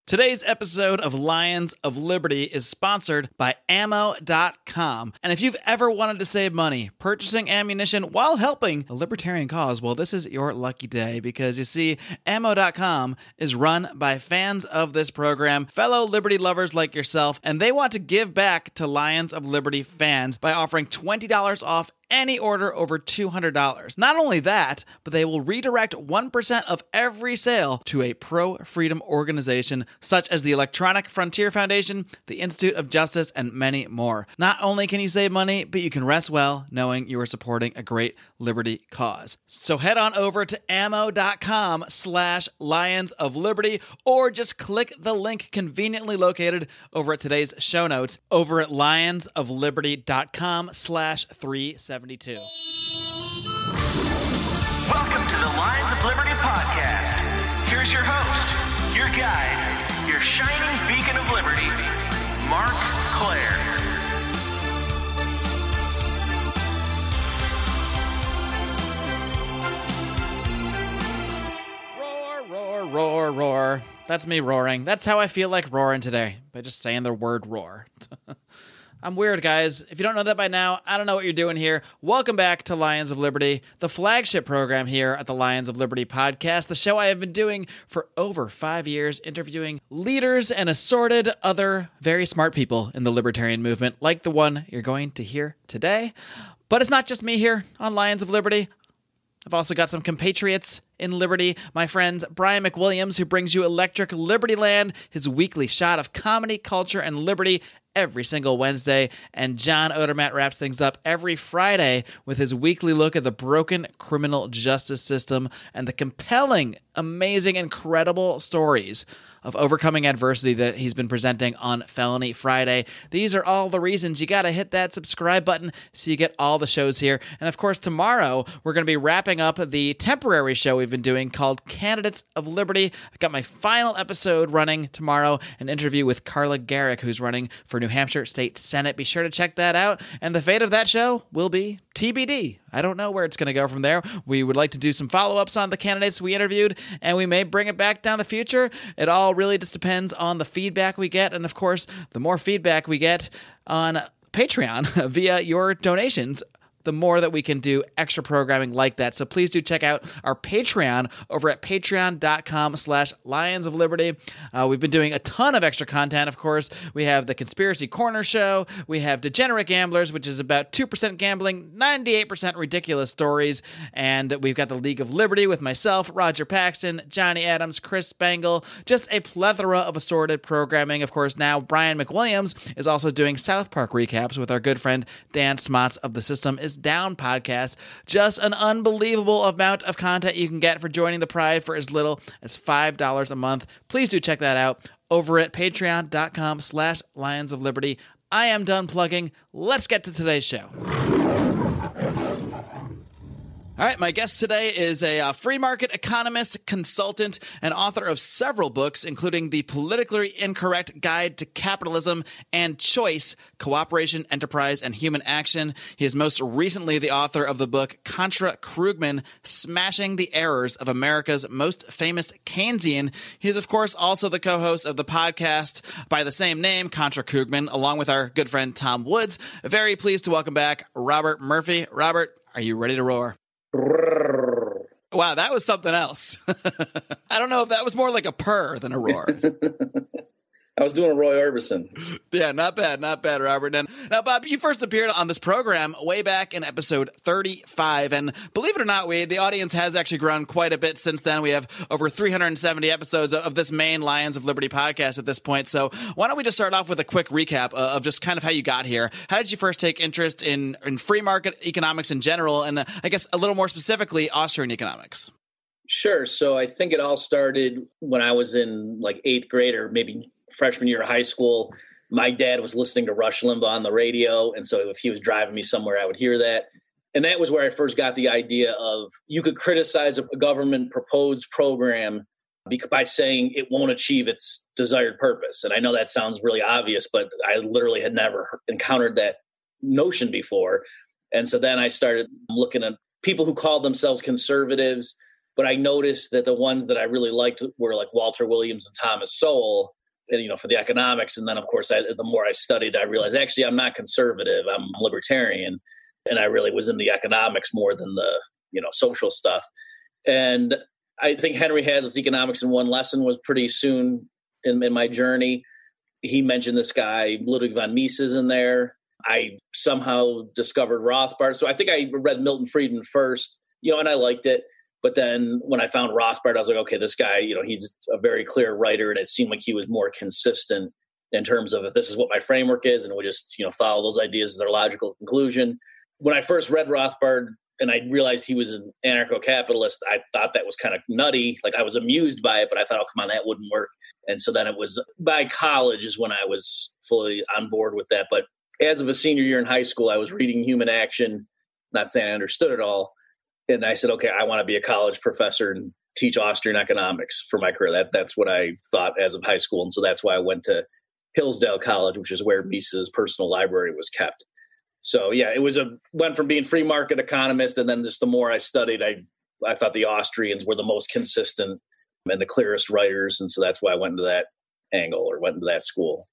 Today's episode of Lions of Liberty is sponsored by ammo.com. And if you've ever wanted to save money purchasing ammunition while helping a libertarian cause, well, this is your lucky day because you see, ammo.com is run by fans of this program, fellow liberty lovers like yourself, and they want to give back to Lions of Liberty fans by offering $20 off any order over $200. Not only that, but they will redirect 1% of every sale to a pro-freedom organization such as the Electronic Frontier Foundation, the Institute of Justice, and many more. Not only can you save money, but you can rest well knowing you are supporting a great liberty cause. So head on over to ammo.com/Lions of Liberty, or just click the link conveniently located over at today's show notes over at lionsofliberty.com/372. Welcome to the Lions of Liberty podcast. Here's your host, your guide, your shining beacon of liberty, Marc Claire. Roar, roar, roar, roar. That's me roaring. That's how I feel like roaring today, by just saying the word roar. I'm weird, guys. If you don't know that by now, I don't know what you're doing here. Welcome back to Lions of Liberty, the flagship program here at the Lions of Liberty podcast, the show I have been doing for over 5 years, interviewing leaders and assorted other very smart people in the libertarian movement, like the one you're going to hear today. But it's not just me here on Lions of Liberty. I've also got some compatriots in Liberty, my friends Brian McWilliams, who brings you Electric Liberty Land, his weekly shot of comedy, culture, and liberty every single Wednesday, and John Odermatt wraps things up every Friday with his weekly look at the broken criminal justice system and the compelling, amazing, incredible stories of overcoming adversity that he's been presenting on Felony Friday. These are all the reasons you got to hit that subscribe button so you get all the shows here. And of course, tomorrow we're going to be wrapping up the temporary show we've been doing called Candidates of Liberty. I've got my final episode running tomorrow, an interview with Carla Garrick, who's running for New Hampshire State Senate. Be sure to check that out. And the fate of that show will be TBD. I don't know where it's going to go from there. We would like to do some follow-ups on the candidates we interviewed, and we may bring it back down the future. It all really just depends on the feedback we get. And of course, the more feedback we get on Patreon via your donations, the more that we can do extra programming like that. So please do check out our Patreon over at patreon.com/Lions of Liberty. We've been doing a ton of extra content, of course. We have the Conspiracy Corner Show. We have Degenerate Gamblers, which is about 2% gambling, 98% ridiculous stories. And we've got the League of Liberty with myself, Roger Paxton, Johnny Adams, Chris Spangle. Just a plethora of assorted programming. Of course, now Brian McWilliams is also doing South Park recaps with our good friend Dan Smots of The System Is Down podcast. Just an unbelievable amount of content you can get for joining the Pride for as little as $5 a month. Please do check that out over at patreon.com/Lions of Liberty. I am done plugging. Let's get to today's show. All right, my guest today is a free market economist, consultant, and author of several books, including The Politically Incorrect Guide to Capitalism and Choice, Cooperation, Enterprise, and Human Action. He is most recently the author of the book Contra Krugman, Smashing the Errors of America's Most Famous Keynesian. He is, of course, also the co-host of the podcast by the same name, Contra Krugman, along with our good friend Tom Woods. Very pleased to welcome back Robert Murphy. Robert, are you ready to roar? Wow, that was something else. I don't know if that was more like a purr than a roar. I was doing a Roy Orbison. Yeah, not bad, Robert. And now, Bob, you first appeared on this program way back in episode 35. And believe it or not, the audience has actually grown quite a bit since then. We have over 370 episodes of this main Lions of Liberty podcast at this point. So why don't we just start off with a quick recap of just kind of how you got here. How did you first take interest in free market economics in general? And I guess a little more specifically, Austrian economics. Sure. So I think it all started when I was in like 8th grade or maybe freshman year of high school. My dad was listening to Rush Limbaugh on the radio. And so if he was driving me somewhere, I would hear that. And that was where I first got the idea of you could criticize a government proposed program by saying it won't achieve its desired purpose. And I know that sounds really obvious, but I literally had never encountered that notion before. And so then I started looking at people who called themselves conservatives, but I noticed that the ones that I really liked were like Walter Williams and Thomas Sowell. and, for the economics. And then, of course, the more I studied, I realized, actually, I'm not conservative. I'm libertarian. And I really was in the economics more than the, social stuff. And I think Henry Hazlitt's Economics in One Lesson was pretty soon in my journey. He mentioned this guy, Ludwig von Mises, in there. I somehow discovered Rothbard. So I think I read Milton Friedman first, and I liked it. But then when I found Rothbard, I was like, okay, this guy, he's a very clear writer. And it seemed like he was more consistent in terms of, if this is what my framework is, and we just, follow those ideas as their logical conclusion. When I first read Rothbard and I realized he was an anarcho-capitalist, I thought that was kind of nutty. Like, I was amused by it, but I thought, oh, come on, that wouldn't work. And so then it was by college is when I was fully on board with that. But as of a senior year in high school, I was reading Human Action, not saying I understood it all. And I said, okay, I want to be a college professor and teach Austrian economics for my career. That's what I thought as of high school. And so that's why I went to Hillsdale College, which is where Mises' personal library was kept. So yeah, it was went from being free market economist. And then just the more I studied, I thought the Austrians were the most consistent and the clearest writers. And so that's why I went into that angle, or went into that school.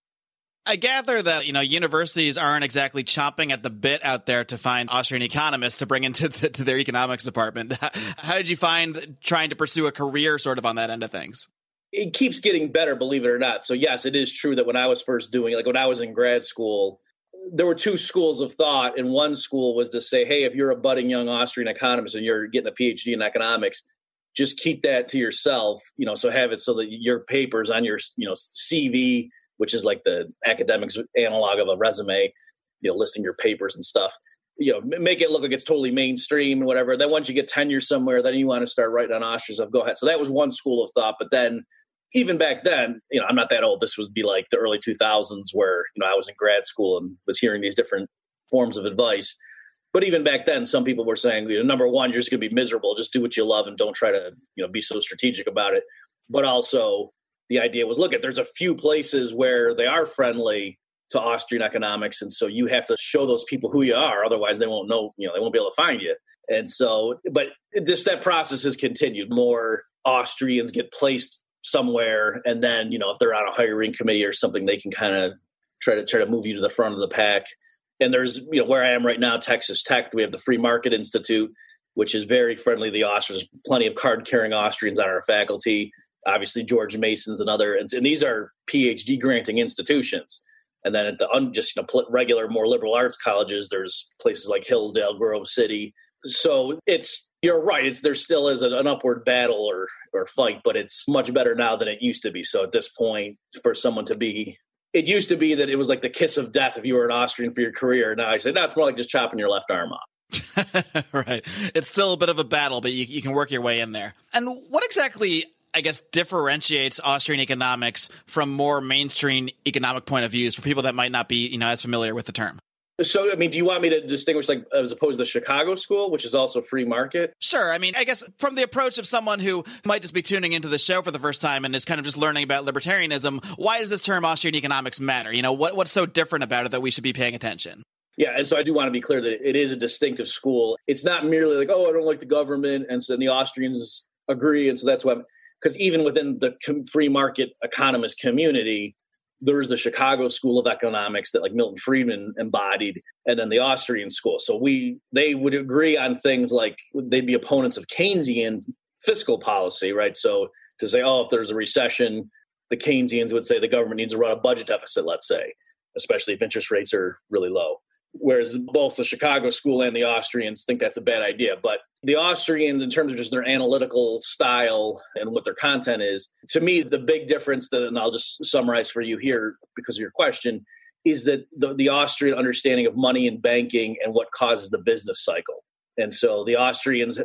I gather that, universities aren't exactly chomping at the bit out there to find Austrian economists to bring into to their economics department. How did you find trying to pursue a career sort of on that end of things? It keeps getting better, believe it or not. So yes, it is true that when I was first doing, like when I was in grad school, there were two schools of thought. And one school was to say, hey, if you're a budding young Austrian economist and you're getting a PhD in economics, just keep that to yourself, so have it so that your papers on your, CV, which is like the academics analog of a resume, listing your papers and stuff, make it look like it's totally mainstream and whatever. Then once you get tenure somewhere, then you want to start writing on Austrian stuff, go ahead. So that was one school of thought. But then even back then, I'm not that old. This would be like the early 2000s where, I was in grad school and was hearing these different forms of advice. But even back then, some people were saying, number one, you're just going to be miserable. Just do what you love and don't try to, be so strategic about it. But also the idea was, look, there's a few places where they are friendly to Austrian economics. And so you have to show those people who you are. Otherwise, they won't know, they won't be able to find you. And so, but that process has continued. More Austrians get placed somewhere. And then, if they're on a hiring committee or something, they can kind of try to move you to the front of the pack. And there's, where I am right now, Texas Tech, we have the Free Market Institute, which is very friendly to the Austrians. There's plenty of card-carrying Austrians on our faculty. Obviously, George Mason's another. And these are PhD granting institutions. And then at the regular, more liberal arts colleges, there's places like Hillsdale, Grove City. So you're right. There still is an upward battle or fight, but it's much better now than it used to be. So at this point, for someone to be, it used to be that it was like the kiss of death if you were an Austrian for your career. Now I say, no, it's more like just chopping your left arm off. Right. It's still a bit of a battle, but you can work your way in there. And what exactly, I guess, differentiates Austrian economics from more mainstream economic point of views for people that might not be, as familiar with the term? So, do you want me to distinguish, like, as opposed to the Chicago school, which is also free market? Sure. I guess from the approach of someone who might just be tuning into the show for the first time and is kind of just learning about libertarianism, why does this term Austrian economics matter? What's so different about it that we should be paying attention? Yeah, and so I do want to be clear that it is a distinctive school. It's not merely like, oh, I don't like the government, and so the Austrians agree, and so that's why. Because even within the free market economist community, there's the Chicago School of Economics that like Milton Friedman embodied, and then the Austrian school. So they would agree on things like they'd be opponents of Keynesian fiscal policy, right? So to say, oh, if there's a recession, the Keynesians would say the government needs to run a budget deficit, let's say, especially if interest rates are really low. Whereas both the Chicago school and the Austrians think that's a bad idea. But the Austrians, in terms of just their analytical style and what their content is, to me, the big difference, and I'll just summarize for you here because of your question, is that the Austrian understanding of money and banking and what causes the business cycle. And so the Austrians,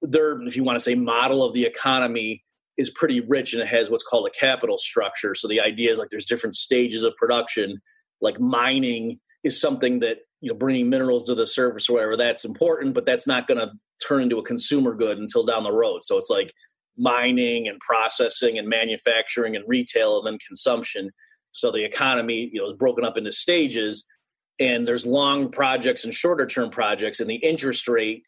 their, if you want to say, model of the economy is pretty rich, and it has what's called a capital structure. So the idea is like there's different stages of production, like mining is something that, bringing minerals to the surface or whatever, that's important, but that's not going to turn into a consumer good until down the road. So it's like mining and processing and manufacturing and retail and then consumption. So the economy, is broken up into stages, and there's long projects and shorter term projects, and the interest rate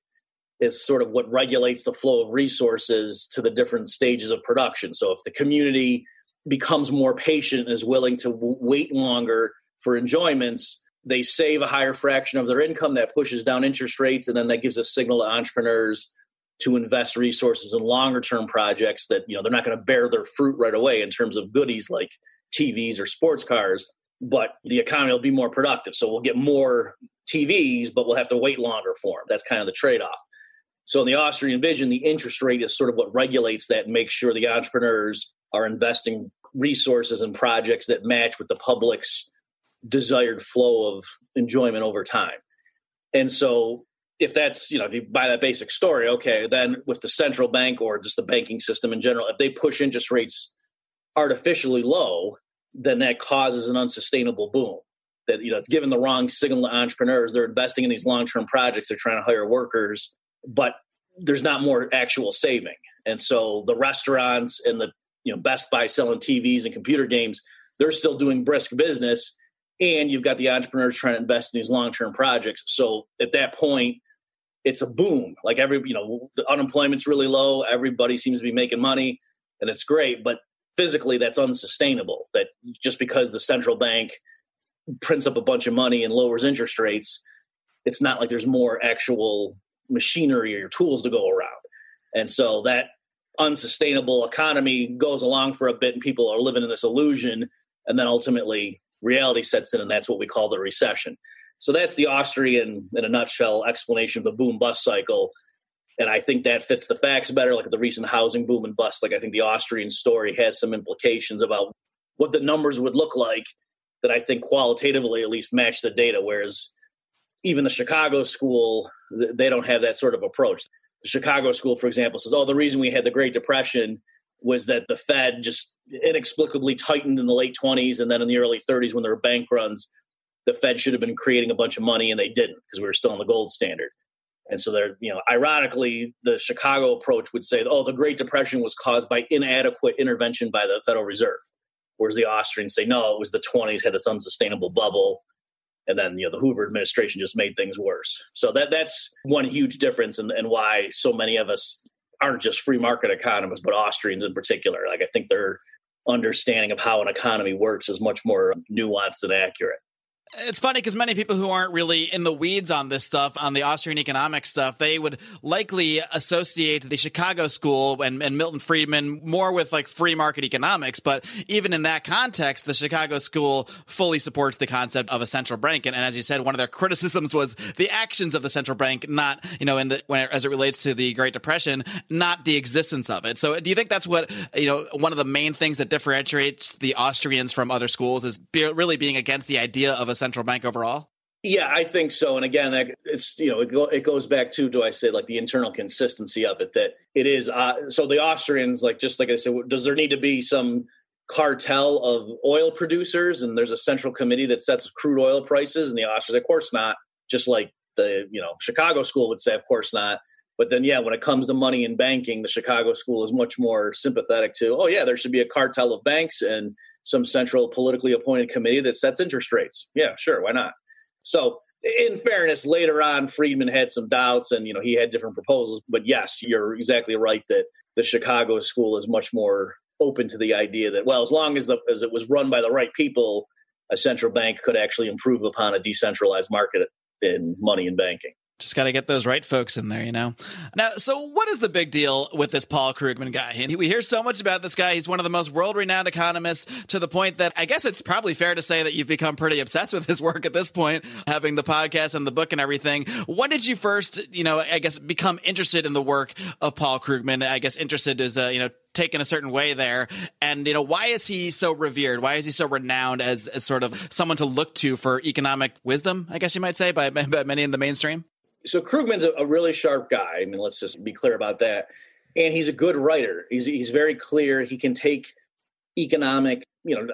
is sort of what regulates the flow of resources to the different stages of production. So if the community becomes more patient and is willing to wait longer for enjoyments, they save a higher fraction of their income. That pushes down interest rates, and then that gives a signal to entrepreneurs to invest resources in longer term projects that, they're not going to bear their fruit right away in terms of goodies like TVs or sports cars, but the economy will be more productive. So we'll get more TVs, but we'll have to wait longer for them. That's kind of the trade-off. So in the Austrian vision, the interest rate is sort of what regulates that and makes sure the entrepreneurs are investing resources in projects that match with the public's desired flow of enjoyment over time. And so if that's, if you buy that basic story, okay, then with the central bank or just the banking system in general, if they push interest rates artificially low, then that causes an unsustainable boom. That, it's giving the wrong signal to entrepreneurs. They're investing in these long-term projects. They're trying to hire workers, but there's not more actual saving. And so the restaurants and the, Best Buy selling TVs and computer games, they're still doing brisk business. And you've got the entrepreneurs trying to invest in these long-term projects. So at that point, it's a boom. Like the unemployment's really low. Everybody seems to be making money, and it's great. But physically, that's unsustainable. That just because the central bank prints up a bunch of money and lowers interest rates, it's not like there's more actual machinery or tools to go around. And so that unsustainable economy goes along for a bit, and people are living in this illusion. And then ultimately, reality sets in, and that's what we call the recession. So that's the Austrian, in a nutshell, explanation of the boom-bust cycle. And I think that fits the facts better, like the recent housing boom and bust. Like I think the Austrian story has some implications about what the numbers would look like that I think qualitatively at least match the data, whereas even the Chicago school, they don't have that sort of approach. The Chicago school, for example, says, the reason we had the Great Depression was that the Fed just inexplicably tightened in the late 20s, and then in the early 30s when there were bank runs, the Fed should have been creating a bunch of money, and they didn't because we were still on the gold standard. And so they're, ironically, the Chicago approach would say, the Great Depression was caused by inadequate intervention by the Federal Reserve. Whereas the Austrians say, no, it was the 20s had this unsustainable bubble. And then, the Hoover administration just made things worse. So that's one huge difference and why so many of us aren't just free market economists, but Austrians in particular. Like I think their understanding of how an economy works is much more nuanced and accurate. It's funny because many people who aren't really in the weeds on this stuff, on the Austrian economic stuff, they would likely associate the Chicago school and Milton Friedman more with like free market economics. But even in that context, the Chicago school fully supports the concept of a central bank. And as you said, one of their criticisms was the actions of the central bank, not, as it relates to the Great Depression, not the existence of it. So do you think that's what, one of the main things that differentiates the Austrians from other schools is really being against the idea of a central bank overall? Yeah, I think so. And again, it's it goes back to, do I say, like the internal consistency of it, that it is. So the Austrians, just like I said, does there need to be some cartel of oil producers and there's a central committee that sets crude oil prices? And the Austrians, of course not. Just like the Chicago school would say, of course not. But then, when it comes to money and banking, the Chicago school is much more sympathetic to, there should be a cartel of banks and some central politically appointed committee that sets interest rates. Yeah, sure. Why not? So in fairness, later on, Friedman had some doubts and, he had different proposals. But yes, you're exactly right that the Chicago school is much more open to the idea that, as long as it was run by the right people, a central bank could actually improve upon a decentralized market in money and banking. Just got to get those right folks in there, Now, so what is the big deal with this Paul Krugman guy? And we hear so much about this guy. He's one of the most world-renowned economists, to the point that I guess it's probably fair to say that you've become pretty obsessed with his work at this point, having the podcast and the book and everything. When did you first, become interested in the work of Paul Krugman? I guess interested is, taken a certain way there. And, why is he so revered? Why is he so renowned as sort of someone to look to for economic wisdom, I guess you might say, by many in the mainstream? So Krugman's a really sharp guy. Let's just be clear about that. And he's a good writer. He's very clear. He can take economic,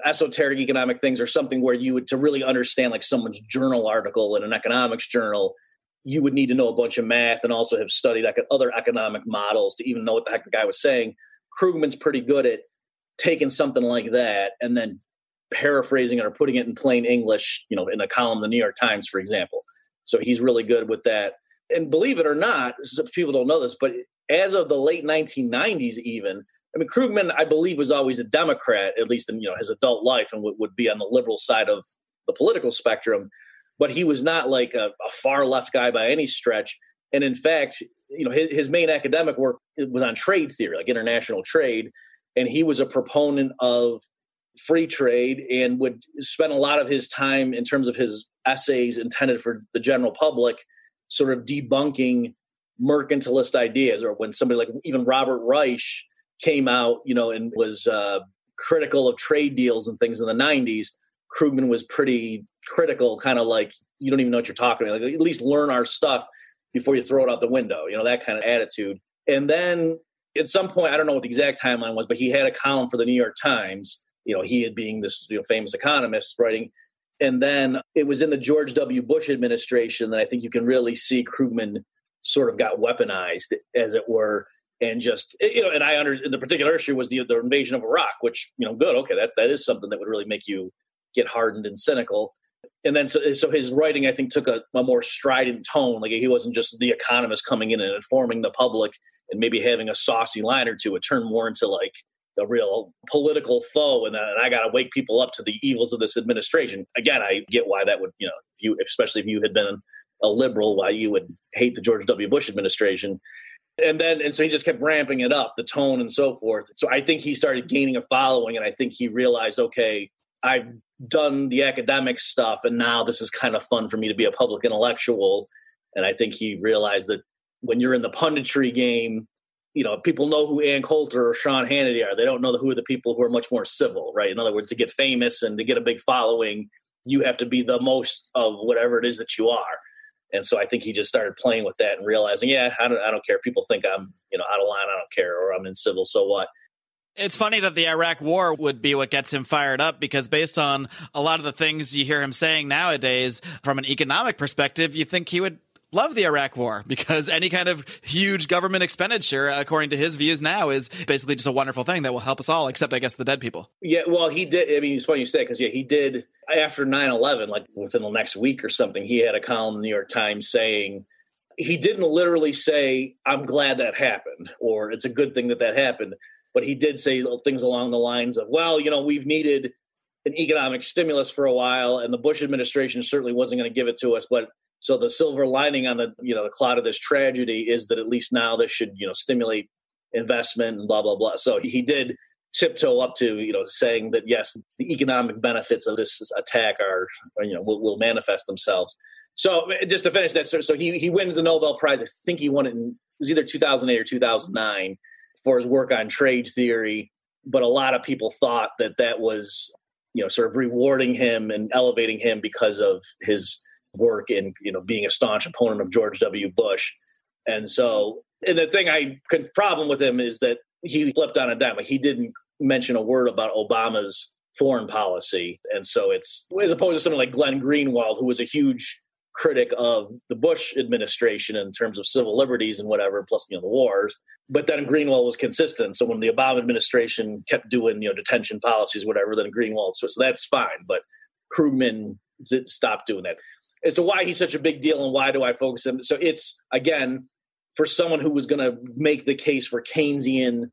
esoteric economic things or something where you would, to really understand like someone's journal article in an economics journal, you would need to know a bunch of math and also have studied other economic models to even know what the heck the guy was saying. Krugman's pretty good at taking something like that and then paraphrasing it or putting it in plain English, in a column in the New York Times, for example. So he's really good with that. And believe it or not, people don't know this, but as of the late 1990s even, I mean, Krugman, I believe, was always a Democrat, at least in his adult life, and would be on the liberal side of the political spectrum. But he was not like a far left guy by any stretch. And in fact, his main academic work was on trade theory, like international trade. And he was a proponent of free trade and would spend a lot of his time in terms of his essays intended for the general public, sort of debunking mercantilist ideas. Or when somebody like even Robert Reich came out, and was critical of trade deals and things in the 90s, Krugman was pretty critical, kind of like, you don't even know what you're talking about. Like, at least learn our stuff before you throw it out the window, that kind of attitude. And then at some point, I don't know what the exact timeline was, but he had a column for the New York Times, he had being this famous economist writing. And then it was in the George W. Bush administration that I think you can really see Krugman sort of got weaponized, as it were. And just, and the particular issue was the invasion of Iraq, which, good. Okay. That is something that would really make you get hardened and cynical. And then, so his writing, I think, took a more strident tone. Like, he wasn't just the economist coming in and informing the public and maybe having a saucy line or two. It turned more into like a real political foe. And I got to wake people up to the evils of this administration. Again, I get why that would, especially if you had been a liberal, why you would hate the George W. Bush administration. And so he just kept ramping it up, the tone and so forth. So I think he started gaining a following, and I think he realized, okay, I've done the academic stuff, and now this is kind of fun for me to be a public intellectual. And I think he realized that when you're in the punditry game, people know who Ann Coulter or Sean Hannity are. They don't know who are the people who are much more civil, right? In other words, to get famous and to get a big following, you have to be the most of whatever it is that you are. And so I think he just started playing with that and realizing, I don't care. People think I'm, out of line. I don't care. Or I'm incivil. So what? It's funny that the Iraq war would be what gets him fired up, because based on a lot of the things you hear him saying nowadays, from an economic perspective, you think he would love the Iraq war, because any kind of huge government expenditure, according to his views now, is basically just a wonderful thing that will help us all, except, I guess, the dead people. Yeah, well, he did. I mean, it's funny you say it, because, he did after 9/11, like within the next week or something, he had a column in the New York Times saying, he didn't literally say, I'm glad that happened, or it's a good thing that happened. But he did say things along the lines of, well, we've needed an economic stimulus for a while, and the Bush administration certainly wasn't going to give it to us. But so the silver lining on the cloud of this tragedy is that at least now this should, stimulate investment and blah, blah, blah. So he did tiptoe up to, saying that, yes, the economic benefits of this attack will manifest themselves. So just to finish that, so he wins the Nobel Prize. I think he won it it was either 2008 or 2009. For his work on trade theory. But a lot of people thought that was, sort of rewarding him and elevating him because of his work in, being a staunch opponent of George W. Bush. And the problem with him is that he flipped on a dime. Like, he didn't mention a word about Obama's foreign policy. And so it's, as opposed to someone like Glenn Greenwald, who was a huge critic of the Bush administration in terms of civil liberties and whatever, plus, the wars. But then Greenwald was consistent. So when the Obama administration kept doing, detention policies, whatever, then Greenwald. So that's fine. But Krugman stopped doing that. As to why he's such a big deal and why do I focus him? So it's, again, for someone who was going to make the case for Keynesian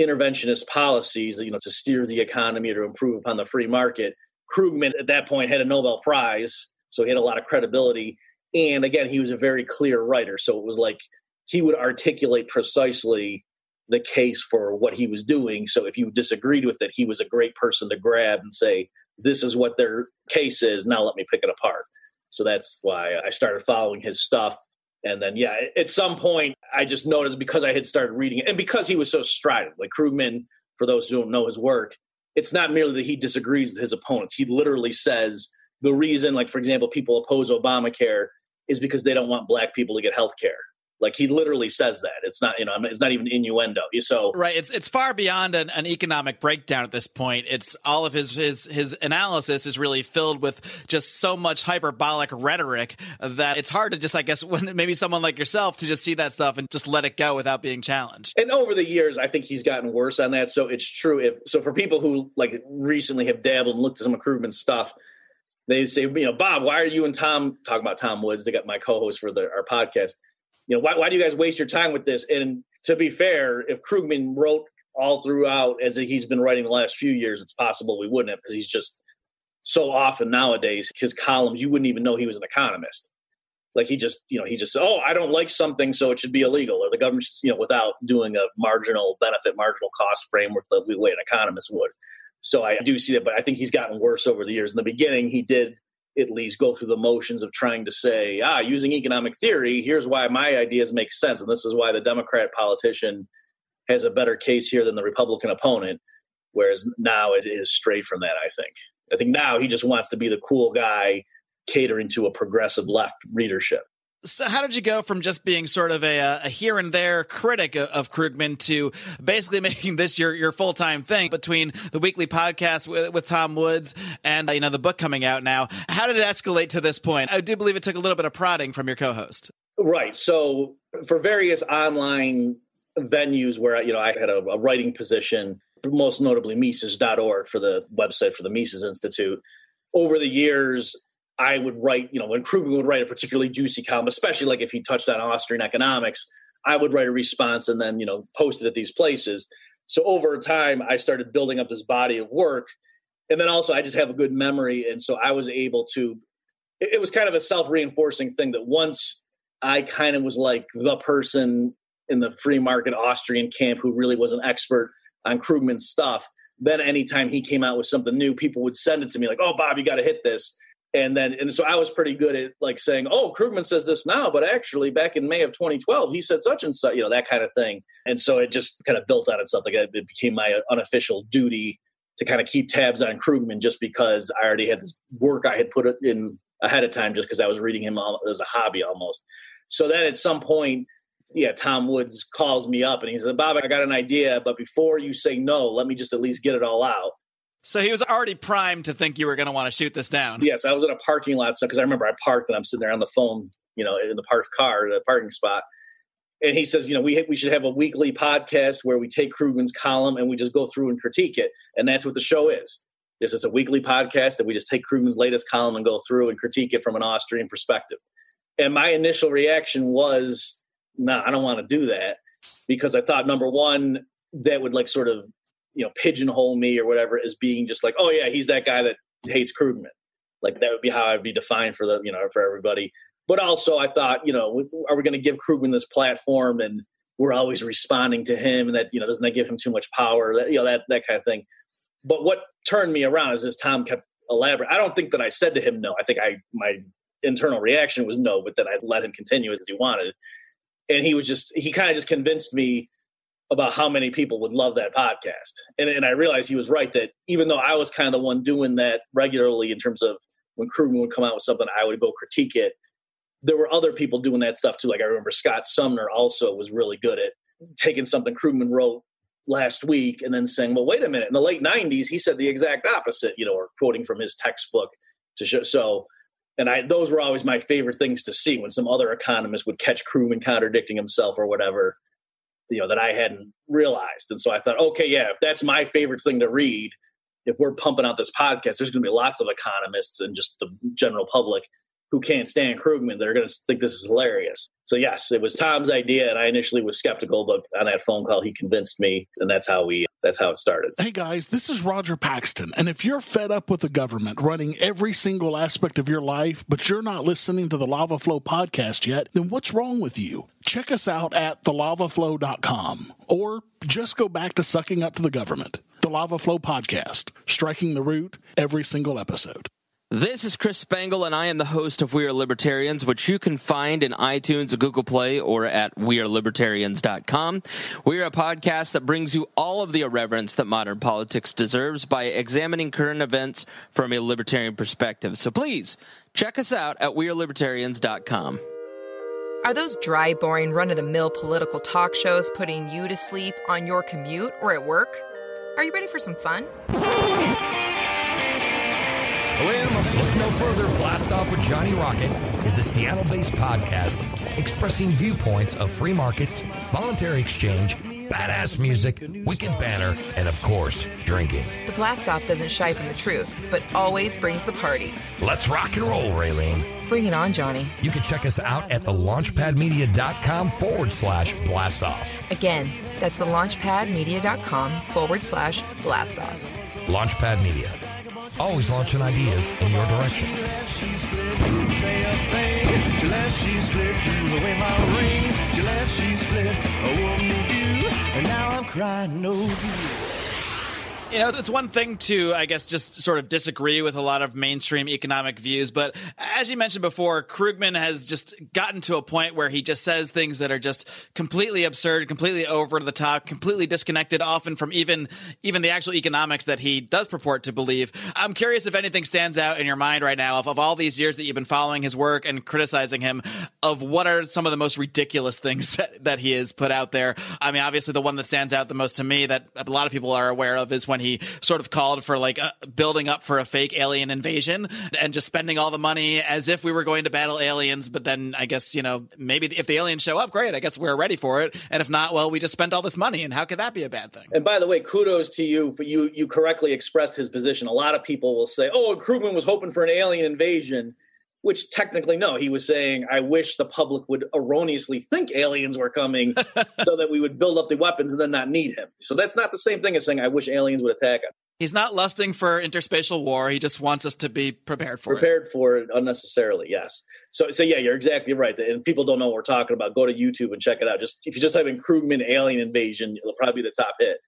interventionist policies, to steer the economy or to improve upon the free market, Krugman at that point had a Nobel Prize. So he had a lot of credibility. And again, he was a very clear writer. So it was like, he would articulate precisely the case for what he was doing. So if you disagreed with it, he was a great person to grab and say, this is what their case is. Now let me pick it apart. So that's why I started following his stuff. And then, at some point, I just noticed, because I had started reading it and because he was so strident, like Krugman, for those who don't know his work, it's not merely that he disagrees with his opponents. He literally says the reason, like, for example, people oppose Obamacare is because they don't want black people to get health care. Like, he literally says that. It's not, it's not even innuendo. So right, it's far beyond an economic breakdown at this point. It's all of his analysis is really filled with just so much hyperbolic rhetoric that it's hard to just, I guess, when maybe someone like yourself, to just see that stuff and just let it go without being challenged. And over the years, I think he's gotten worse on that. So it's true. So for people who like recently have dabbled and looked at some of Krugman's stuff, they say, Bob, why are you and Tom talking about Tom Woods? They got my co-host for our podcast. Why do you guys waste your time with this? And to be fair, if Krugman wrote all throughout, as he's been writing the last few years, it's possible we wouldn't have, because he's just so often nowadays, his columns, you wouldn't even know he was an economist. Like he just said, oh, I don't like something, so it should be illegal, or the government should, without doing a marginal benefit, marginal cost framework the way an economist would. So I do see that, but I think he's gotten worse over the years. In the beginning, he did at least go through the motions of trying to say, using economic theory, here's why my ideas make sense. And this is why the Democrat politician has a better case here than the Republican opponent. Whereas now it is straight from that, I think. I think now he just wants to be the cool guy catering to a progressive left readership. So how did you go from just being sort of a here and there critic of Krugman to basically making this your full-time thing between the weekly podcast with Tom Woods and, the book coming out now? How did it escalate to this point? I do believe it took a little bit of prodding from your co-host. Right. So for various online venues where, I had a writing position, most notably Mises.org for the website for the Mises Institute, over the years, I would write, when Krugman would write a particularly juicy column, especially like if he touched on Austrian economics, I would write a response and then, post it at these places. So over time, I started building up this body of work. And then also I just have a good memory. And so I was able to, it was kind of a self-reinforcing thing that once I kind of was like the person in the free market Austrian camp who really was an expert on Krugman's stuff, then anytime he came out with something new, people would send it to me like, oh, Bob, you got to hit this. And so I was pretty good at like saying, oh, Krugman says this now, but actually back in May of 2012, he said such and such, that kind of thing. And so it just kind of built on itself. Like it became my unofficial duty to kind of keep tabs on Krugman, just because I already had this work I had put it in ahead of time, just because I was reading him as a hobby almost. So then at some point, Tom Woods calls me up and he said, Bob, I got an idea, but before you say no, let me just at least get it all out. So he was already primed to think you were going to want to shoot this down. Yes, I was in a parking lot, because I remember I parked and I'm sitting there on the phone, in the parked car at a parking spot. And he says, we should have a weekly podcast where we take Krugman's column and we just go through and critique it. And that's what the show is. This is a weekly podcast that we just take Krugman's latest column and go through and critique it from an Austrian perspective. And my initial reaction was, I don't want to do that, because I thought, number one, that would like sort of, pigeonhole me or whatever as being just like, oh yeah, he's that guy that hates Krugman. Like that would be how I'd be defined for for everybody. But also I thought, are we going to give Krugman this platform and we're always responding to him, and that, doesn't that give him too much power? That kind of thing. But what turned me around is as Tom kept elaborating. I don't think that I said to him no. I think my internal reaction was no, but then I let him continue as he wanted. And he kind of just convinced me about how many people would love that podcast. And I realized he was right, that even though I was kind of the one doing that regularly in terms of when Krugman would come out with something, I would go critique it. There were other people doing that stuff too. Like I remember Scott Sumner also was really good at taking something Krugman wrote last week and then saying, well, wait a minute, in the late 90s, he said the exact opposite, or quoting from his textbook to show. So, and those were always my favorite things to see, when some other economist would catch Krugman contradicting himself or whatever, that I hadn't realized. And so I thought, okay, yeah, if that's my favorite thing to read, if we're pumping out this podcast, there's going to be lots of economists and just the general public who can't stand Krugman that are going to think this is hilarious. So yes, it was Tom's idea, and I initially was skeptical, but on that phone call, he convinced me, and that's how it started. Hey guys, this is Roger Paxton, and if you're fed up with the government running every single aspect of your life, but you're not listening to the Lava Flow podcast yet, then what's wrong with you? Check us out at thelavaflow.com, or just go back to sucking up to the government. The Lava Flow podcast, striking the root every single episode. This is Chris Spangle, and I am the host of We Are Libertarians, which you can find in iTunes, Google Play, or at wearelibertarians.com. We are a podcast that brings you all of the irreverence that modern politics deserves by examining current events from a libertarian perspective. So please, check us out at wearelibertarians.com. Are those dry, boring, run-of-the-mill political talk shows putting you to sleep on your commute or at work? Are you ready for some fun? Look no further. Blast Off with Johnny Rocket is a Seattle-based podcast expressing viewpoints of free markets, voluntary exchange, badass music, wicked banner, and of course, drinking. The Blast Off doesn't shy from the truth, but always brings the party. Let's rock and roll, Raylene. Bring it on, Johnny. You can check us out at thelaunchpadmedia.com/blastoff. Again, That's thelaunchpadmedia.com/blastoff. Launchpad Media. Always launching ideas in your direction. You know, it's one thing to, I guess, just sort of disagree with a lot of mainstream economic views. But as you mentioned before, Krugman has just gotten to a point where he just says things that are just completely absurd, completely over the top, completely disconnected often from even the actual economics that he does purport to believe. I'm curious if anything stands out in your mind right now of all these years that you've been following his work and criticizing him, of what are some of the most ridiculous things that he has put out there. I mean, obviously the one that stands out the most to me that a lot of people are aware of is when he sort of called for building up for a fake alien invasion and just spending all the money as if we were going to battle aliens. But then I guess, maybe if the aliens show up, great, I guess we're ready for it. And if not, well, we just spent all this money. And how could that be a bad thing? And by the way, kudos to you for you correctly expressed his position. A lot of people will say, oh, Krugman was hoping for an alien invasion, which technically, no, he was saying, I wish the public would erroneously think aliens were coming so that we would build up the weapons and then not need him. So that's not the same thing as saying, I wish aliens would attack us. He's not lusting for interspatial war. He just wants us to be prepared for it. Prepared for it unnecessarily, yes. So yeah, you're exactly right. And people don't know what we're talking about. Go to YouTube and check it out. If you just type in Krugman alien invasion, it'll probably be the top hit.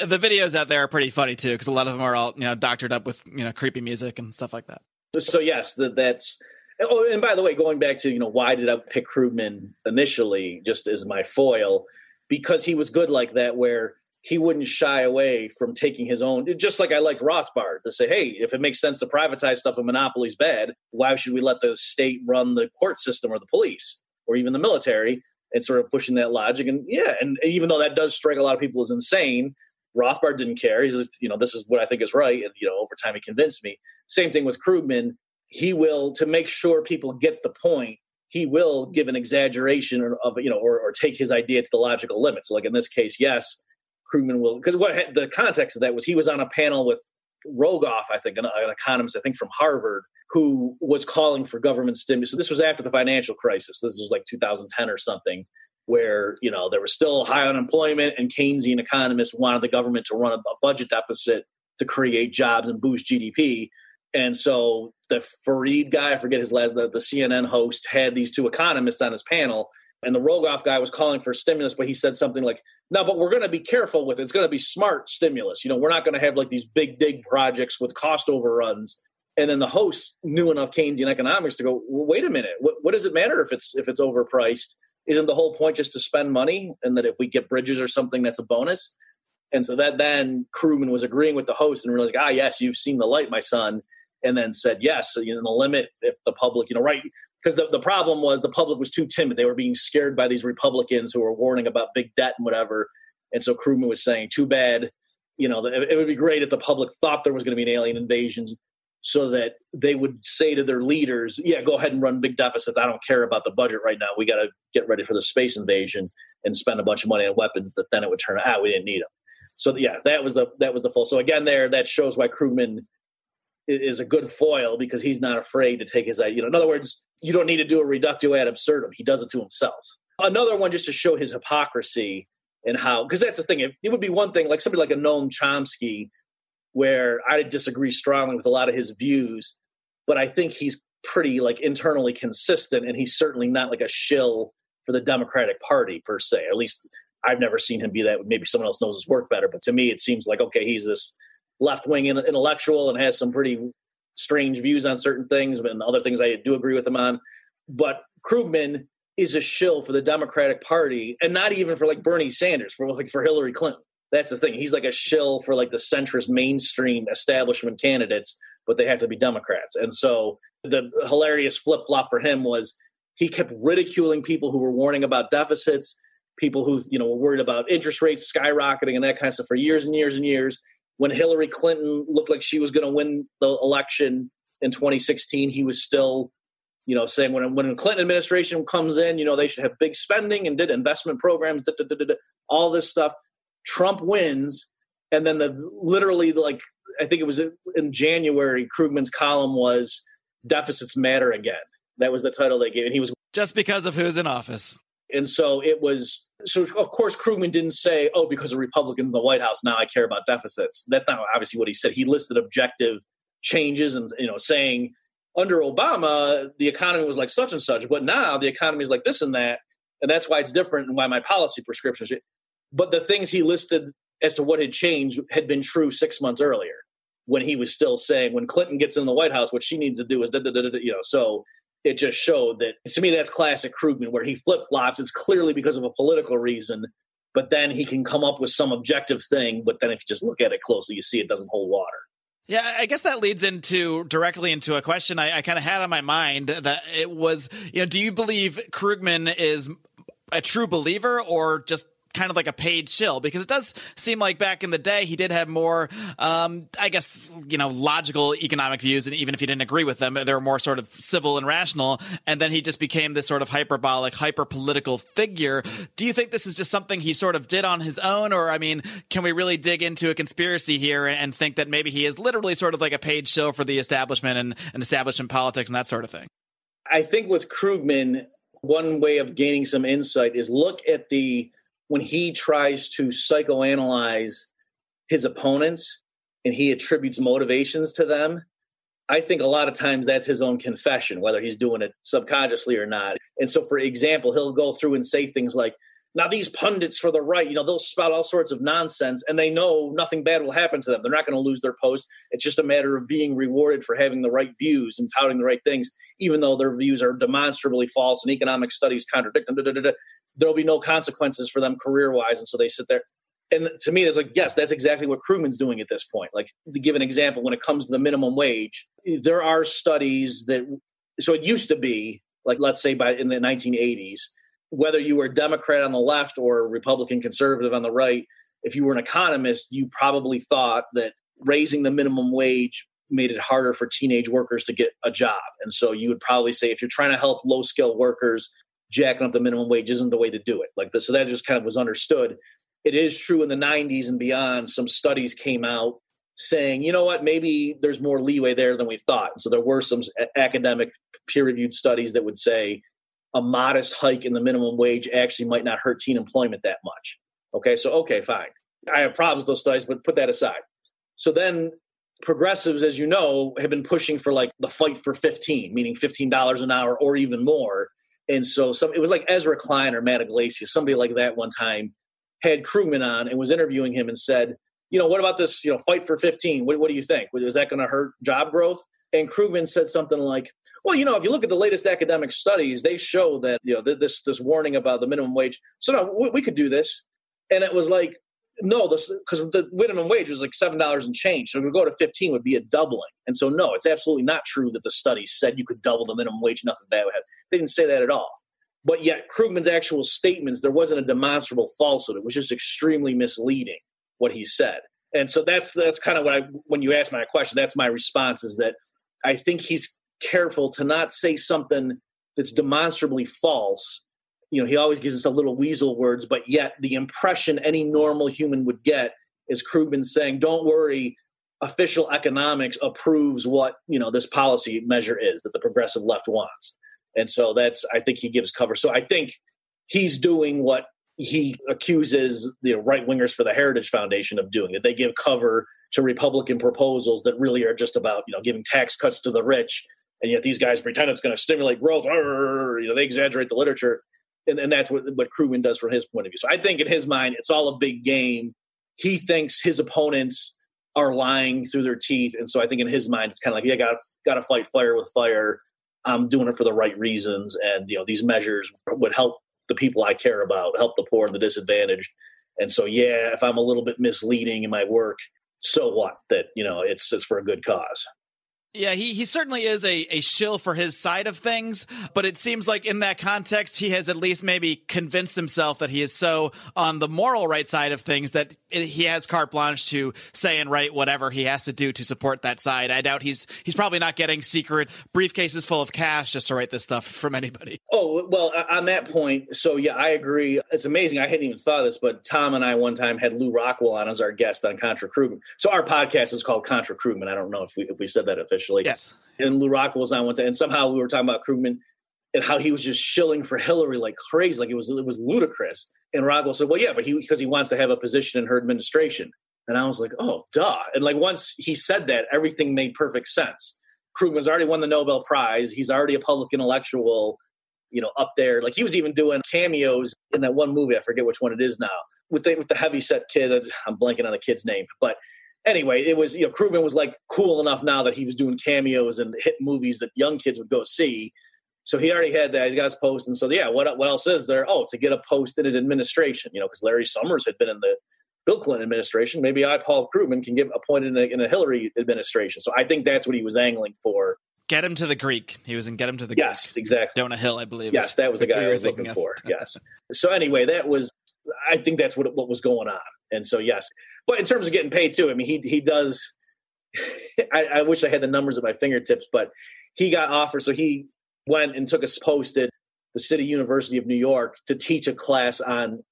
The videos out there are pretty funny, too, because a lot of them are all doctored up with creepy music and stuff like that. So yes, that's... Oh, and by the way, going back to, why did I pick Krugman initially just as my foil? Because he was good like that, where he wouldn't shy away from taking his own, just like I liked Rothbard to say, hey, if it makes sense to privatize stuff and monopoly's bad, why should we let the state run the court system or the police or even the military, and sort of pushing that logic? And yeah, and even though that does strike a lot of people as insane, Rothbard didn't care. He's just, this is what I think is right. And, over time he convinced me. Same thing with Krugman. He will, to make sure people get the point, he will give an exaggeration of, or take his idea to the logical limit. So like in this case, yes, Krugman will, because the context of that was he was on a panel with Rogoff, I think, an economist, I think from Harvard, who was calling for government stimulus. So this was after the financial crisis. This was like 2010 or something, where, there was still high unemployment and Keynesian economists wanted the government to run a budget deficit to create jobs and boost GDP. And so the Fareed guy, I forget his last, the CNN host, had these two economists on his panel, and the Rogoff guy was calling for stimulus, but he said something like, no, but we're going to be careful with it. It's going to be smart stimulus. We're not going to have like these big dig projects with cost overruns. And then the host knew enough Keynesian economics to go, well, wait a minute, what does it matter if it's overpriced? Isn't the whole point just to spend money? And that if we get bridges or something, that's a bonus. And so that then Krugman was agreeing with the host and realized, yes, you've seen the light, my son. And then said, yes, the limit if the public, right. Because the problem was the public was too timid. They were being scared by these Republicans who were warning about big debt and whatever. And so Krugman was saying, too bad, it would be great if the public thought there was going to be an alien invasion so that they would say to their leaders, yeah, go ahead and run big deficits. I don't care about the budget right now. We got to get ready for the space invasion and spend a bunch of money on weapons that then it would turn out we didn't need them. So yeah, that was the full. So again, that shows why Krugman is a good foil, because he's not afraid to take his idea. In other words, you don't need to do a reductio ad absurdum. He does it to himself. Another one just to show his hypocrisy and how, because that's the thing. It would be one thing like somebody like a Noam Chomsky, where I disagree strongly with a lot of his views, but I think he's pretty like internally consistent, and he's certainly not like a shill for the Democratic Party per se. At least I've never seen him be that. Maybe someone else knows his work better, but to me it seems like, okay, he's this left-wing intellectual and has some pretty strange views on certain things, and other things I do agree with him on. But Krugman is a shill for the Democratic Party, and not even for like Bernie Sanders, for Hillary Clinton. That's the thing. He's like a shill for like the centrist mainstream establishment candidates, but they have to be Democrats. And so the hilarious flip-flop for him was he kept ridiculing people who were warning about deficits, people who were worried about interest rates skyrocketing and that kind of stuff for years and years and years. When Hillary Clinton looked like she was going to win the election in 2016, he was still, saying when the Clinton administration comes in, they should have big spending and did investment programs, all this stuff. Trump wins. And then literally, I think it was in January, Krugman's column was Deficits Matter Again. That was the title they gave. And he was just because of who's in office. And so of course, Krugman didn't say, oh, because of Republicans in the White House, now I care about deficits. That's not obviously what he said. He listed objective changes and, saying under Obama, the economy was like such and such, but now the economy is like this and that. And that's why it's different and why my policy prescriptions. But the things he listed as to what had changed had been true 6 months earlier when he was still saying when Clinton gets in the White House, what she needs to do is so it just showed that, to me, that's classic Krugman, where he flip-flops. It's clearly because of a political reason, but then he can come up with some objective thing. But then if you just look at it closely, you see it doesn't hold water. Yeah, I guess that leads directly into a question I kind of had on my mind, that it was, do you believe Krugman is a true believer or just kind of like a paid shill? Because it does seem like back in the day he did have more, logical economic views, and even if he didn't agree with them, they were more sort of civil and rational. And then he just became this sort of hyperbolic, hyper-political figure. Do you think this is just something he sort of did on his own? Or, can we really dig into a conspiracy here and think that maybe he is literally sort of like a paid shill for the establishment and establishment politics and that sort of thing? I think with Krugman, one way of gaining some insight is look at when he tries to psychoanalyze his opponents and he attributes motivations to them. I think a lot of times that's his own confession, whether he's doing it subconsciously or not. And so, for example, he'll go through and say things like, now these pundits for the right, they'll spout all sorts of nonsense and they know nothing bad will happen to them. They're not going to lose their post. It's just a matter of being rewarded for having the right views and touting the right things, even though their views are demonstrably false and economic studies contradict them. There'll be no consequences for them career-wise. And so they sit there. And to me, it's like, yes, that's exactly what Krugman's doing at this point. Like, to give an example, when it comes to the minimum wage, there are studies so it used to be, like, let's say in the 1980s, whether you were a Democrat on the left or a Republican conservative on the right, if you were an economist, you probably thought that raising the minimum wage made it harder for teenage workers to get a job. And so you would probably say, if you're trying to help low-skilled workers, jacking up the minimum wage isn't the way to do it. So that just kind of was understood. It is true in the 90s and beyond, some studies came out saying, you know what, maybe there's more leeway there than we thought. And so there were some academic peer-reviewed studies that would say a modest hike in the minimum wage actually might not hurt teen employment that much. Okay, fine. I have problems with those studies, but put that aside. So then progressives, as you know, have been pushing for like the fight for 15, meaning $15 an hour or even more. And so it was like Ezra Klein or Matt Iglesias, somebody like that one time had Krugman on and was interviewing him and said, what about this, fight for 15? What do you think? Is that going to hurt job growth? And Krugman said something like, well, if you look at the latest academic studies, they show that, this warning about the minimum wage. So no, we could do this. And it was like, no, because the minimum wage was like $7 and change. So to go to 15 would be a doubling. And so, no, it's absolutely not true that the study said you could double the minimum wage. Nothing bad would happen. They didn't say that at all. But yet Krugman's actual statements, there wasn't a demonstrable falsehood. It was just extremely misleading what he said. And so that's kind of when you ask my question, that's my response, is that I think he's careful to not say something that's demonstrably false. He always gives us a little weasel words, but yet the impression any normal human would get is Krugman saying, don't worry, official economics approves what, this policy measure is that the progressive left wants. And so I think he gives cover. So I think he's doing what he accuses the right-wingers for the Heritage Foundation of doing, that they give cover to Republican proposals that really are just about, giving tax cuts to the rich. And yet these guys pretend it's going to stimulate growth. They exaggerate the literature. And that's what Krugman does from his point of view. So I think in his mind, it's all a big game. He thinks his opponents are lying through their teeth. And so I think in his mind, it's kind of like, got to fight fire with fire. I'm doing it for the right reasons. And, these measures would help the people I care about, help the poor and the disadvantaged. And so, if I'm a little bit misleading in my work, so what? That, it's for a good cause. Yeah, he certainly is a shill for his side of things, but it seems like in that context, he has at least maybe convinced himself that he is so on the moral right side of things that he has carte blanche to say and write whatever he has to do to support that side. I doubt he's probably not getting secret briefcases full of cash just to write this stuff from anybody. Oh, well, on that point, so yeah, I agree. It's amazing. I hadn't even thought of this, but Tom and I one time had Lou Rockwell on as our guest on Contra Krugman. So our podcast is called Contra Krugman. I don't know if we said that officially. Yes. And Lou Rockwell was on one time, and somehow we were talking about Krugman. and how he was just shilling for Hillary like crazy, like it was ludicrous. And Rockwell said, well, yeah, but because he wants to have a position in her administration. And I was like, oh, duh. And like once he said that, everything made perfect sense. Krugman's already won the Nobel Prize. He's already a public intellectual, up there. Like he was even doing cameos in that one movie. I forget which one it is now with the heavyset kid. I'm blanking on the kid's name. But anyway, it was, Krugman was like cool enough now that he was doing cameos and hit movies that young kids would go see. So he already had that. He got his post. And so, yeah, what else is there? Oh, to get a post in an administration, because Larry Summers had been in the Bill Clinton administration. Maybe Paul Krugman, can get appointed in a Hillary administration. So I think that's what he was angling for. Get him to the Greek. He was in Get him to the Greek. Yes, exactly. Jonah Hill, I believe. Yes, that was the guy I was looking for. Yes. So anyway, I think that's what was going on. And so, yes. But in terms of getting paid too, I mean, he does, I wish I had the numbers at my fingertips, but he got offered. So he went and took a post at the City University of New York to teach a class on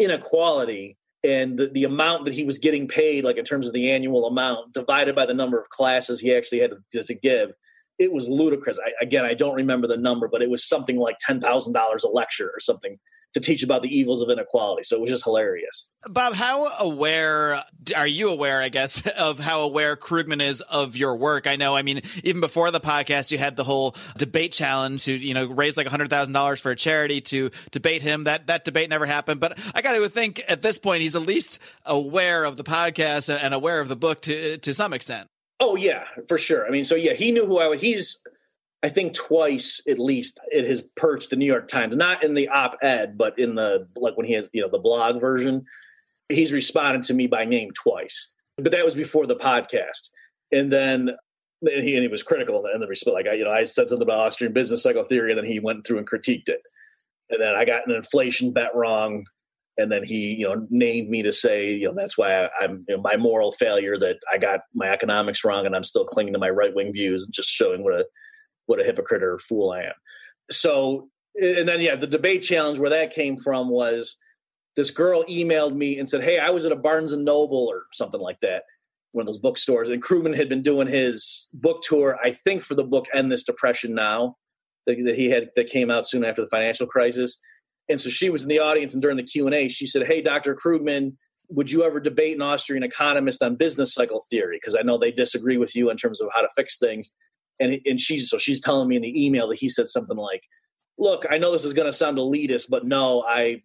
inequality, and the amount that he was getting paid, like in terms of the annual amount divided by the number of classes he actually had to give, it was ludicrous. I don't remember the number, but it was something like $10,000 a lecture or something to teach about the evils of inequality. So it was just hilarious. Bob, how aware are you aware, I guess, of how aware Krugman is of your work? I know, I mean, even before the podcast, you had the whole debate challenge to, raise like $100,000 for a charity to debate him. That debate never happened. But I got to think at this point, he's at least aware of the podcast and aware of the book to some extent. Oh, yeah, for sure. I mean, so, yeah, he knew who I was. He's, I think twice at least it has perched the New York Times, not in the op-ed, but in when he has, the blog version, he's responded to me by name twice, but that was before the podcast. And then he was critical in the response. Like I said something about Austrian business cycle theory, and then he went through and critiqued it. And then I got an inflation bet wrong. And then he, named me to say, that's why I'm my moral failure, that I got my economics wrong and I'm still clinging to my right-wing views, and just showing what a hypocrite or fool I am. So, and then, the debate challenge, where that came from was this girl emailed me and said, hey, I was at a Barnes & Noble or something like that, one of those bookstores, and Krugman had been doing his book tour, I think, for the book End This Depression Now, that came out soon after the financial crisis. And so she was in the audience, and during the Q&A, she said, hey, Dr. Krugman, would you ever debate an Austrian economist on business cycle theory? Because I know they disagree with you in terms of how to fix things. And she's telling me in the email that he said something like, look, I know this is going to sound elitist, but no, I'm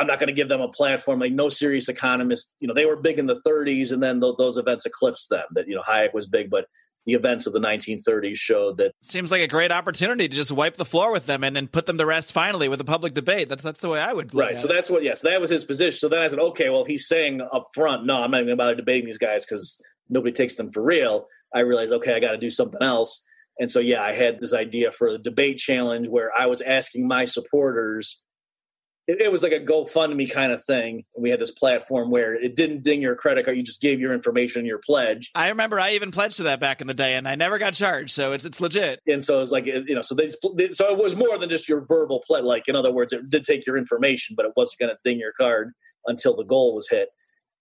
not going to give them a platform. Like, no serious economist, they were big in the 30s, and then those events eclipsed them. That, Hayek was big, but the events of the 1930s showed that. Seems like a great opportunity to just wipe the floor with them and put them to rest finally with a public debate. That's the way I would look at it. So that's what, so that was his position. So then I said, okay, well, he's saying up front, no, I'm not even going to bother debating these guys because nobody takes them for real. I realized, okay, I got to do something else. And so, I had this idea for the debate challenge where I was asking my supporters. It was like a GoFundMe kind of thing. We had this platform where it didn't ding your credit card. You just gave your information and your pledge. I remember I even pledged to that back in the day, and I never got charged. So it's legit. And so it was like, so it was more than just your verbal pledge. Like, in other words, it did take your information, but it wasn't going to ding your card until the goal was hit.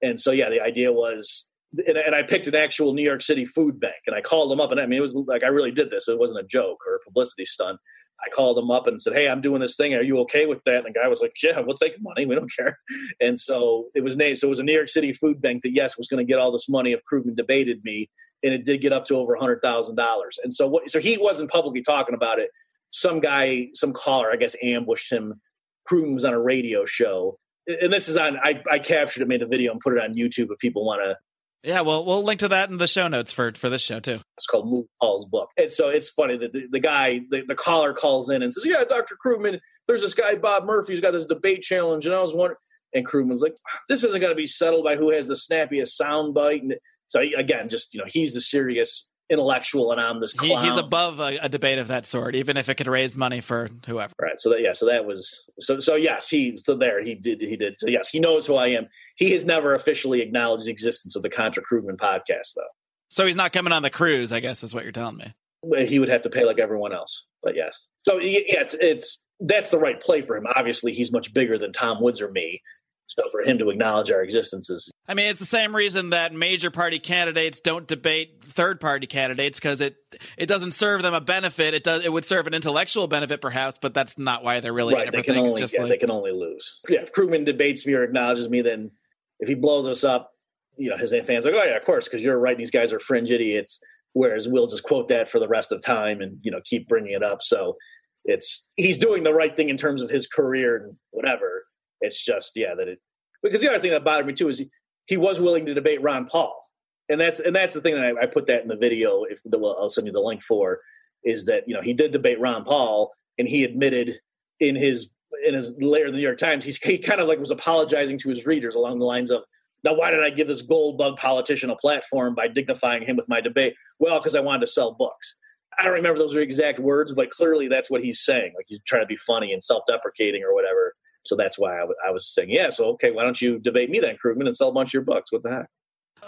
And so, the idea was, and I picked an actual New York City food bank, and I called them up, and I mean, it was like, I really did this. It wasn't a joke or a publicity stunt. I called them up and said, hey, I'm doing this thing. Are you okay with that? And the guy was like, yeah, we'll take money. We don't care. And so it was named. So it was a New York City food bank that, yes, was going to get all this money if Krugman debated me. And it did get up to over $100,000. And so so he wasn't publicly talking about it. Some guy, some caller, I guess, ambushed him. Krugman was on a radio show. And this is on, I captured it, made a video, and put it on YouTube if people want to. Yeah, well, we'll link to that in the show notes for this show, too. It's called Move Paul's book. And so it's funny that the guy, the caller calls in and says, yeah, Dr. Krugman, there's this guy, Bob Murphy, who's got this debate challenge. And I was wondering, and Krugman's like, this isn't going to be settled by who has the snappiest soundbite. And so, again, just, he's the serious intellectual and I'm this clown. He's above a debate of that sort, even if it could raise money for whoever. Right. So that was yes, he did. So yes, he knows who I am. He has never officially acknowledged the existence of the Contra Krugman podcast, though. So he's not coming on the cruise, I guess, is what you're telling me. He would have to pay like everyone else, but yes. So yeah, it's that's the right play for him. Obviously, he's much bigger than Tom Woods or me. So for him to acknowledge our existences. I mean, it's the same reason that major party candidates don't debate third party candidates, because it doesn't serve them a benefit. It would serve an intellectual benefit, perhaps, but that's not why they're really in it for things. They can only lose. Yeah, if Krugman debates me or acknowledges me, then if he blows us up, his fans are like, oh yeah, of course, because you're right. These guys are fringe idiots. Whereas we'll just quote that for the rest of the time and, keep bringing it up. So he's doing the right thing in terms of his career and whatever. It's just, because the other thing that bothered me too is he was willing to debate Ron Paul. And that's the thing that I put that in the video. I'll send you the link for, is that, he did debate Ron Paul, and he admitted in his later in the New York Times, he kind of like was apologizing to his readers along the lines of, now, why did I give this gold bug politician a platform by dignifying him with my debate? Well, because I wanted to sell books. I don't remember those are exact words, but clearly that's what he's saying. Like, he's trying to be funny and self-deprecating or whatever. So that's why I was saying, okay, why don't you debate me then, Krugman, and sell a bunch of your books? What the heck?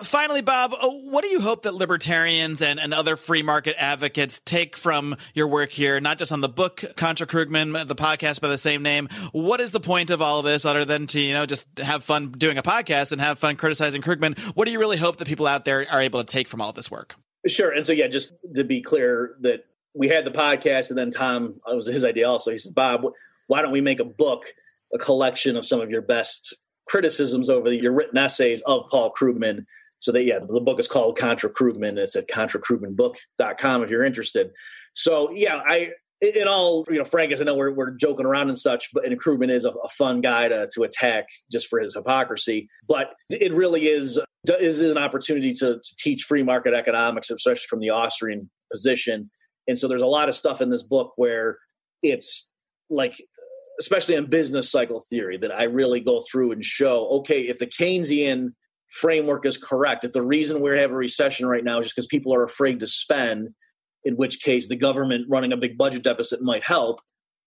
Finally, Bob, what do you hope that libertarians and other free market advocates take from your work here, not just on the book, Contra Krugman, the podcast by the same name? What is the point of all of this other than to, just have fun doing a podcast and have fun criticizing Krugman? What do you really hope that people out there are able to take from all of this work? Sure. And so, just to be clear, that we had the podcast, and then Tom, it was his idea also. He said, Bob, why don't we make a book, a collection of some of your best criticisms over your written essays of Paul Krugman? So that, the book is called Contra Krugman. It's at contrakrugmanbook.com if you're interested. So in all, frankness, I know we're joking around and such, and Krugman is a fun guy to attack just for his hypocrisy. But it really is an opportunity to teach free market economics, especially from the Austrian position. And so there's a lot of stuff in this book where it's like, especially in business cycle theory, that I really go through and show, okay, if the Keynesian framework is correct, if the reason we have a recession right now is just because people are afraid to spend, in which case the government running a big budget deficit might help,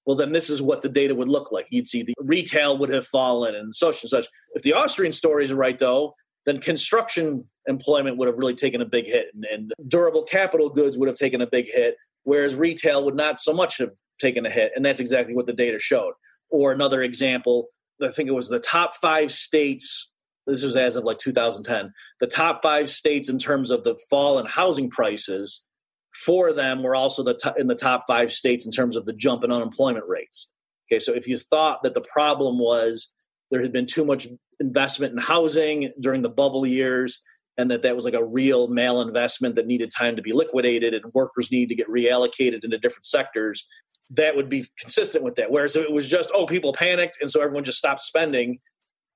well, then this is what the data would look like. You'd see the retail would have fallen and such and such. If the Austrian stories are right, though, then construction employment would have really taken a big hit, and durable capital goods would have taken a big hit, whereas retail would not so much have taken a hit. And that's exactly what the data showed. Or another example, I think it was the top 5 states. This was as of 2010. The top 5 states in terms of the fall in housing prices, 4 of them were also in the top 5 states in terms of the jump in unemployment rates. Okay, so if you thought that the problem was there had been too much investment in housing during the bubble years, and that was like a real malinvestment that needed time to be liquidated and workers needed to get reallocated into different sectors, that would be consistent with that. Whereas if it was just, people panicked and so everyone just stopped spending,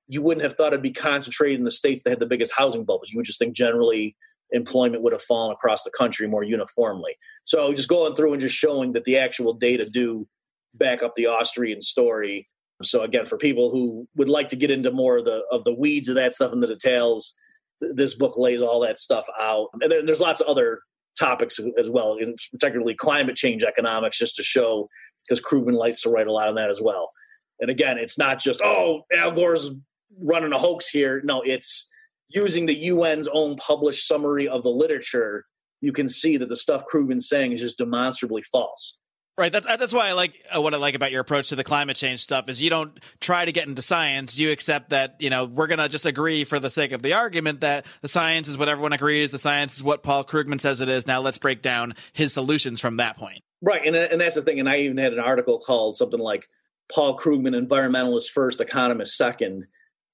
you wouldn't have thought it'd be concentrated in the states that had the biggest housing bubbles. You would just think generally employment would have fallen across the country more uniformly. So just going through and just showing that the actual data do back up the Austrian story. So again, for people who would like to get into more of the weeds of that stuff and the details, this book lays all that stuff out. And there's lots of other topics as well, particularly climate change economics, just to show, because Krugman likes to write a lot on that as well. And again, it's not just, Al Gore's running a hoax here. No, it's using the UN's own published summary of the literature. You can see that the stuff Krugman's saying is just demonstrably false. Right. That's why what I like about your approach to the climate change stuff is you don't try to get into science. You accept that, we're going to just agree for the sake of the argument that the science is what everyone agrees. The science is what Paul Krugman says it is. Now let's break down his solutions from that point. Right. And that's the thing. And I even had an article called something like Paul Krugman, environmentalist first, economist second,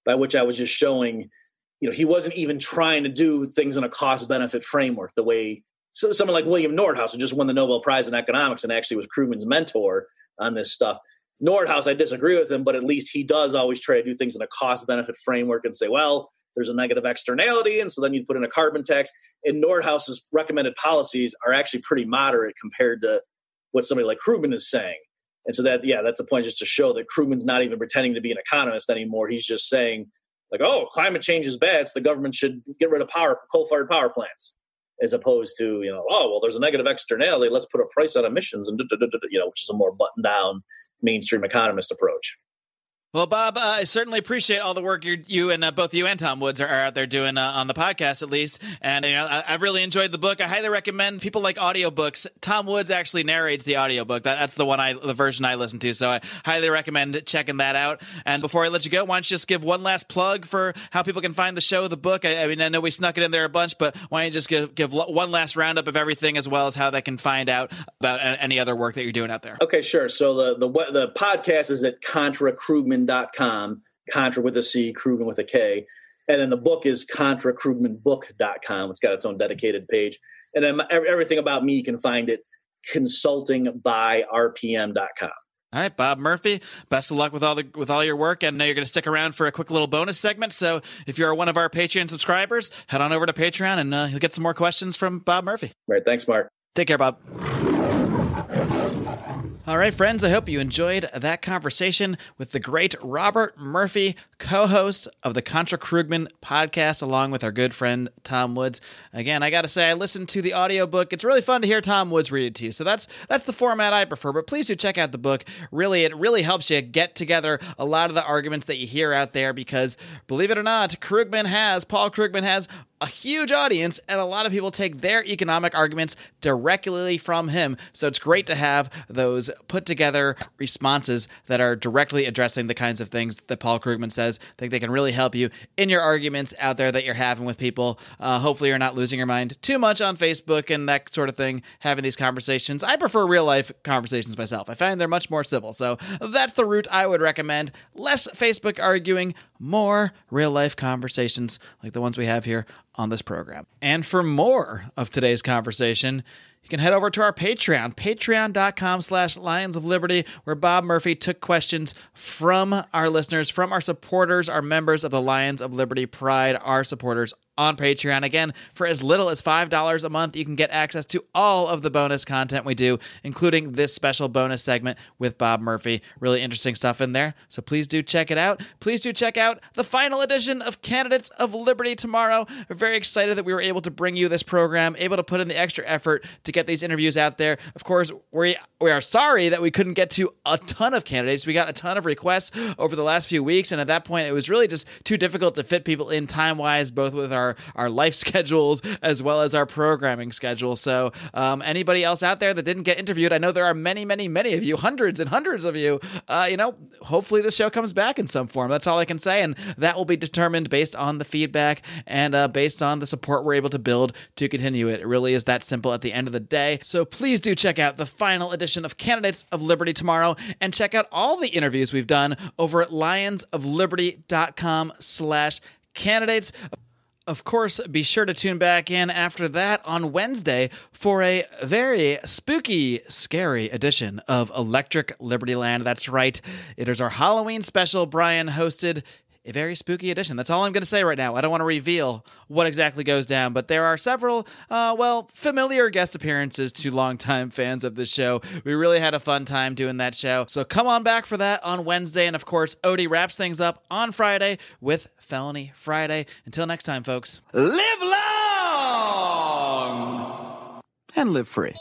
by which I was just showing, he wasn't even trying to do things in a cost-benefit framework the way someone like William Nordhaus, who just won the Nobel Prize in economics and actually was Krugman's mentor on this stuff. Nordhaus, I disagree with him, but at least he does always try to do things in a cost-benefit framework and say, well, there's a negative externality, and so then you put in a carbon tax. And Nordhaus's recommended policies are actually pretty moderate compared to what somebody like Krugman is saying. And so that's a point just to show that Krugman's not even pretending to be an economist anymore. He's just saying, climate change is bad, so the government should get rid of coal-fired power plants, as opposed to, there's a negative externality, let's put a price on emissions, and which is a more buttoned-down mainstream economist approach. Well, Bob, I certainly appreciate all the work you and both you and Tom Woods are out there doing on the podcast, at least. And I've really enjoyed the book. I highly recommend people like audiobooks. Tom Woods actually narrates the audiobook. That's the version I listen to. So I highly recommend checking that out. And before I let you go, why don't you just give one last plug for how people can find the show, the book? I mean, I know we snuck it in there a bunch, but why don't you just give one last roundup of everything, as well as how they can find out about any other work that you're doing out there? Okay, sure. So the podcast is at ContraKrugman.com, Contra with a C, Krugman with a K. And then the book is ContraKrugmanBook.com. It's got its own dedicated page. And then everything about me, you can find it consultingbyRPM.com. All right, Bob Murphy, best of luck with all your work. And I know you're going to stick around for a quick little bonus segment. So if you're one of our Patreon subscribers, head on over to Patreon and you'll get some more questions from Bob Murphy. All right. Thanks, Marc. Take care, Bob. All right, friends, I hope you enjoyed that conversation with the great Robert Murphy, co-host of the Contra Krugman podcast, along with our good friend Tom Woods. Again, I got to say, I listened to the audiobook. It's really fun to hear Tom Woods read it to you. So that's the format I prefer, but please do check out the book. Really, it really helps you get together a lot of the arguments that you hear out there because, believe it or not, Paul Krugman has a huge audience, and a lot of people take their economic arguments directly from him. So it's great to have those put together responses that are directly addressing the kinds of things that Paul Krugman says. I think they can really help you in your arguments out there that you're having with people. Hopefully you're not losing your mind too much on Facebook and that sort of thing, having these conversations. I prefer real life conversations myself. I find they're much more civil. So that's the route I would recommend. Less Facebook arguing, more real life conversations like the ones we have here on this program. And for more of today's conversation, you can head over to our Patreon, patreon.com/Lions of Liberty, where Bob Murphy took questions from our listeners, from our supporters, our members of the Lions of Liberty Pride, our supporters on Patreon. Again, for as little as $5 a month, you can get access to all of the bonus content we do, including this special bonus segment with Bob Murphy. Really interesting stuff in there, so please do check it out. Please do check out the final edition of Candidates of Liberty tomorrow. We're very excited that we were able to bring you this program, able to put in the extra effort to get these interviews out there. Of course, we are sorry that we couldn't get to a ton of candidates. We got a ton of requests over the last few weeks, and at that point, it was really just too difficult to fit people in time-wise, both with our life schedules as well as our programming schedule. So anybody else out there that didn't get interviewed, I know there are many, many, many of you, hundreds and hundreds of you, hopefully the show comes back in some form. That's all I can say. And that will be determined based on the feedback and based on the support we're able to build to continue it. It really is that simple at the end of the day. So please do check out the final edition of Candidates of Liberty tomorrow and check out all the interviews we've done over at lionsofliberty.com/candidates. Of course, be sure to tune back in after that on Wednesday for a very spooky, scary edition of Electric Liberty Land. That's right. It is our Halloween special. Brian hosted a very spooky edition. That's all I'm going to say right now. I don't want to reveal what exactly goes down, but there are several, familiar guest appearances to longtime fans of this show. We really had a fun time doing that show. So come on back for that on Wednesday. And of course, Odie wraps things up on Friday with Felony Friday. Until next time, folks, live long and live free.